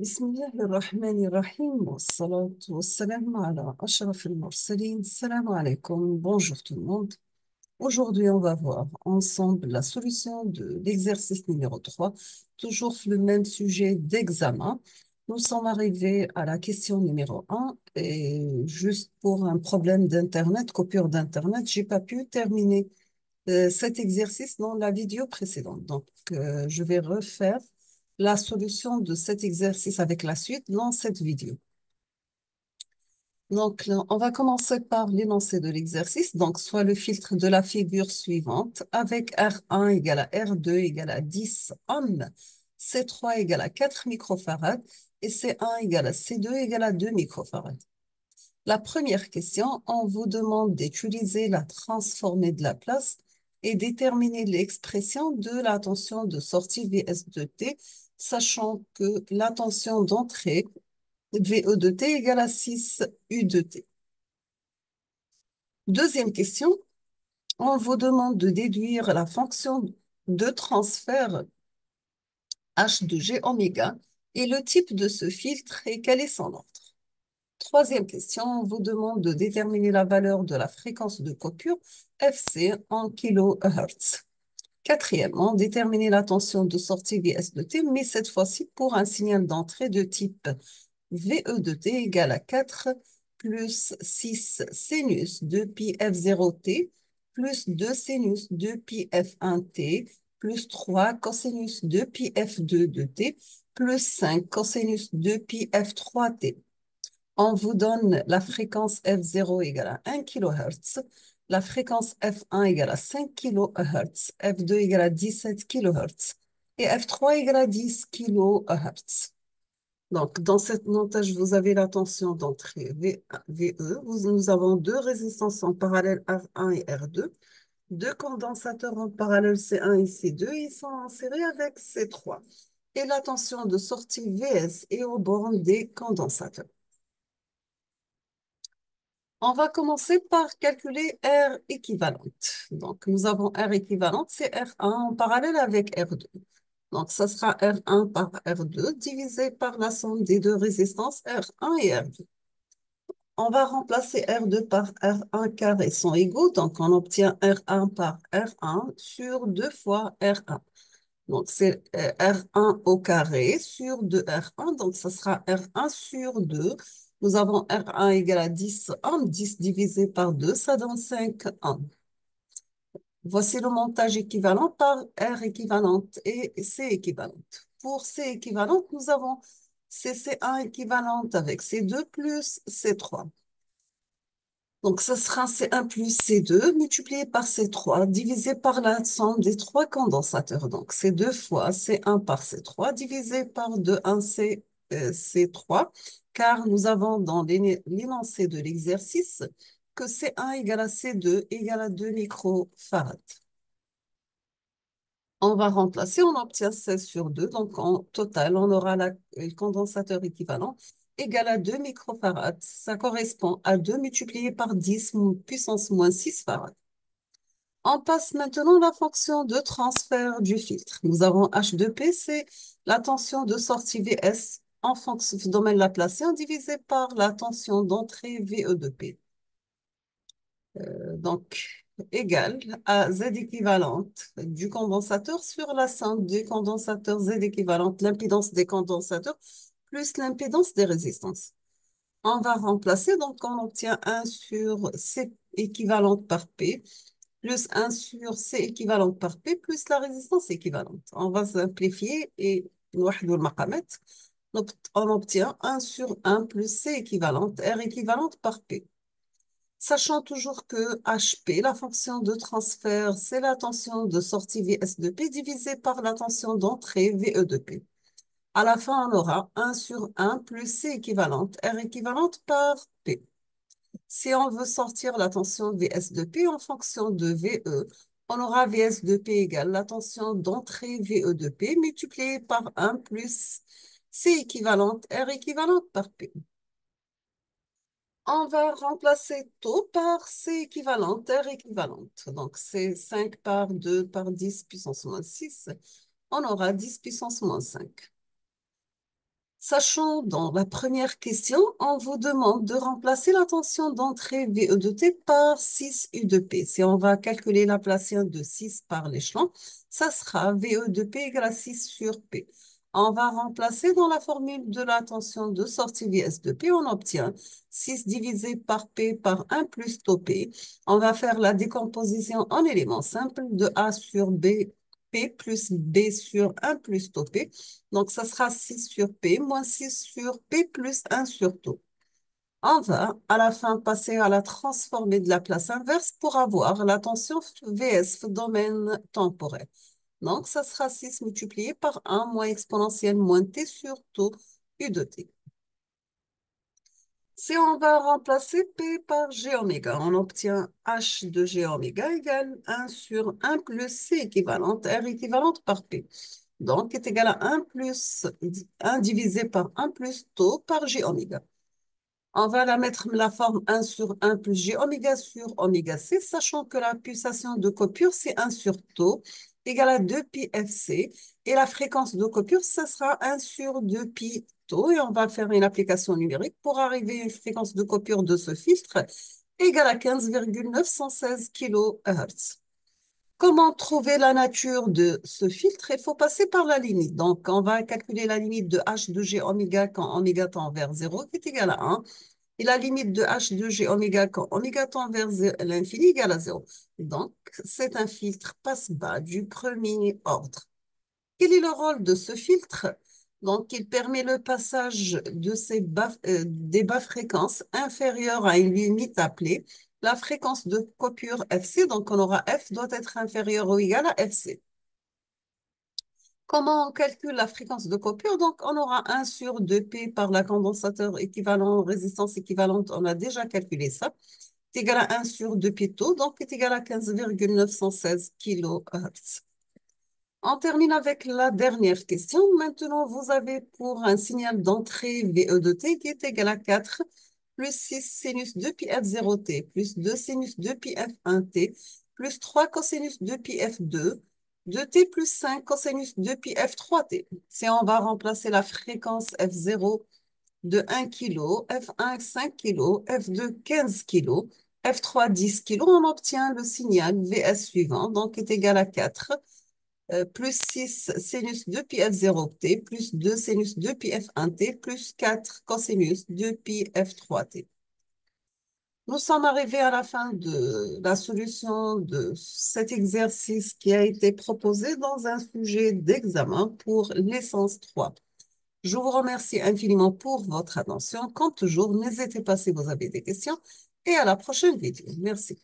بسم الله الرحمن الرحيم والصلاة والسلام على أشرف المرسلين. Salam alaikum, bonjour tout le monde. Aujourd'hui, on va voir ensemble la solution de l'exercice numéro 3, toujours le même sujet d'examen. Nous sommes arrivés à la question numéro un et juste pour un problème d'Internet, coupure d'Internet, j'ai pas pu terminer cet exercice dans la vidéo précédente. Donc, je vais refaire la solution de cet exercice avec la suite dans cette vidéo. Donc, là, on va commencer par l'énoncé de l'exercice. Donc, soit le filtre de la figure suivante avec R1 égale à R2 égale à 10 ohms, C3 égale à 4 microfarads et C1 égale à C2 égale à 2 microfarads. La première question, on vous demande d'utiliser la transformée de Laplace et déterminer l'expression de la tension de sortie Vs de t, sachant que la tension d'entrée VE de t égale à 6 U de t. Deuxième question, on vous demande de déduire la fonction de transfert H de G oméga et le type de ce filtre et quel est son ordre. Troisième question, on vous demande de déterminer la valeur de la fréquence de coupure FC en kHz. Quatrièmement, déterminer la tension de sortie Vs de t, mais cette fois-ci pour un signal d'entrée de type VE de t égale à 4 plus 6 sinus de pi f0t plus 2 sinus de pi f1t plus 3 cosinus de pi f2 de t plus 5 cosinus de pi f3t. On vous donne la fréquence F0 égale à 1 kHz, la fréquence F1 égale à 5 kHz, F2 égale à 17 kHz et F3 égale à 10 kHz. Donc, dans cette montage, vous avez la tension d'entrée VE. Nous avons deux résistances en parallèle R1 et R2, deux condensateurs en parallèle C1 et C2. Ils sont insérés avec C3. Et la tension de sortie VS est aux bornes des condensateurs. On va commencer par calculer R équivalente. Donc, nous avons R équivalente, c'est R1 en parallèle avec R2. Donc, ça sera R1 par R2 divisé par la somme des deux résistances R1 et R2. On va remplacer R2 par R1 carré sont égaux. Donc, on obtient R1 par R1 sur 2 fois R1. Donc, c'est R1 au carré sur 2R1. Donc, ça sera R1 sur 2. Nous avons R1 égale à 10 ohms. 10 divisé par 2, ça donne 5 ohms. Voici le montage équivalent par R équivalente et C équivalente. Pour C équivalente, nous avons CC1 équivalente avec C2 plus C3. Donc, ce sera C1 plus C2 multiplié par C3 divisé par la somme des trois condensateurs. Donc, c'est 2 fois C1 par C3 divisé par 2, 1 C3, car nous avons dans l'énoncé de l'exercice que C1 égale à C2 égale à 2 microfarads. On va remplacer, on obtient 16 sur 2. Donc, en total, on aura le condensateur équivalent égal à 2 microfarads. Ça correspond à 2 multiplié par 10 puissance moins 6 farads. On passe maintenant à la fonction de transfert du filtre. Nous avons H de P, c'est la tension de sortie Vs en fonction du domaine laplacien divisé par la tension d'entrée VE de P. Donc, égale à Z équivalente du condensateur sur la somme des condensateurs Z équivalente, l'impédance des condensateurs plus l'impédance des résistances. On va remplacer, donc on obtient 1 sur C équivalente par P plus 1 sur C équivalente par P plus la résistance équivalente. On va simplifier et on obtient 1 sur 1 plus C équivalente, R équivalente par P. Sachant toujours que HP, la fonction de transfert, c'est la tension de sortie Vs de P divisée par la tension d'entrée VE de P. À la fin, on aura 1 sur 1 plus C équivalente, R équivalente par P. Si on veut sortir la tension Vs de P en fonction de VE, on aura Vs de P égale la tension d'entrée VE de P multipliée par 1 plus C équivalente, R équivalente par P. On va remplacer taux par C équivalente, R équivalente. Donc, c'est 5 par 2 par 10 puissance moins 6. On aura 10 puissance moins 5. Sachant dans la première question, on vous demande de remplacer la tension d'entrée VE de T par 6 U de P. Si on va calculer la Laplacien de 6 par l'échelon, ça sera VE de P égale à 6 sur P. On va remplacer dans la formule de la tension de sortie VS de P, on obtient 6 divisé par P par 1 plus tau P. On va faire la décomposition en éléments simples de A sur B, P plus B sur 1 plus tau P. Donc, ça sera 6 sur P moins 6 sur P plus 1 sur tau. On va à la fin passer à la transformée de la place inverse pour avoir la tension VS, domaine temporel. Donc, ça sera 6 multiplié par 1 moins exponentielle moins T sur tau U de T. Si on va remplacer P par G oméga, on obtient H de G oméga égale 1 sur 1 plus C équivalente, R équivalente par P. Donc, est égal à 1 plus 1 divisé par 1 plus tau par G oméga. On va la mettre la forme 1 sur 1 plus G oméga sur oméga C, sachant que la pulsation de coupure, c'est 1 sur tau, égale à 2 pi FC. Et la fréquence de coupure, ça sera 1 sur 2 pi tau. Et on va faire une application numérique pour arriver à une fréquence de coupure de ce filtre égale à 15,916 kHz. Comment trouver la nature de ce filtre? Il faut passer par la limite. Donc, on va calculer la limite de h de g oméga quand oméga tend vers 0, qui est égal à 1. Et la limite de h de g oméga quand oméga tend vers l'infini égale à 0. Donc, c'est un filtre passe-bas du premier ordre. Quel est le rôle de ce filtre? Donc, il permet le passage de des bas fréquences inférieures à une limite appelée la fréquence de coupure FC. Donc, on aura F doit être inférieur ou égal à FC. Comment on calcule la fréquence de coupure? Donc, on aura 1 sur 2P par la condensateur équivalent, résistance équivalente. On a déjà calculé ça. C'est égal à 1 sur 2P taux, donc est égal à 15,916 kHz. On termine avec la dernière question. Maintenant, vous avez pour un signal d'entrée VE de t qui est égal à 4 plus 6 sinus 2 pi f0t plus 2 sinus 2 pi f1t plus 3 cosinus 2 pi f2, 2t plus 5 cosinus 2 pi f3t. Si on va remplacer la fréquence f0 de 1 kg, f1 5 kg, f2 15 kg, f3 10 kg, on obtient le signal VS suivant, donc est égal à 4 plus 6 sinus 2 pi f0t, plus 2 sinus 2 pi f1t, plus 4 cosinus 2 pi f3t. Nous sommes arrivés à la fin de la solution de cet exercice qui a été proposé dans un sujet d'examen pour l'essence 3. Je vous remercie infiniment pour votre attention. Comme toujours, n'hésitez pas si vous avez des questions et à la prochaine vidéo. Merci.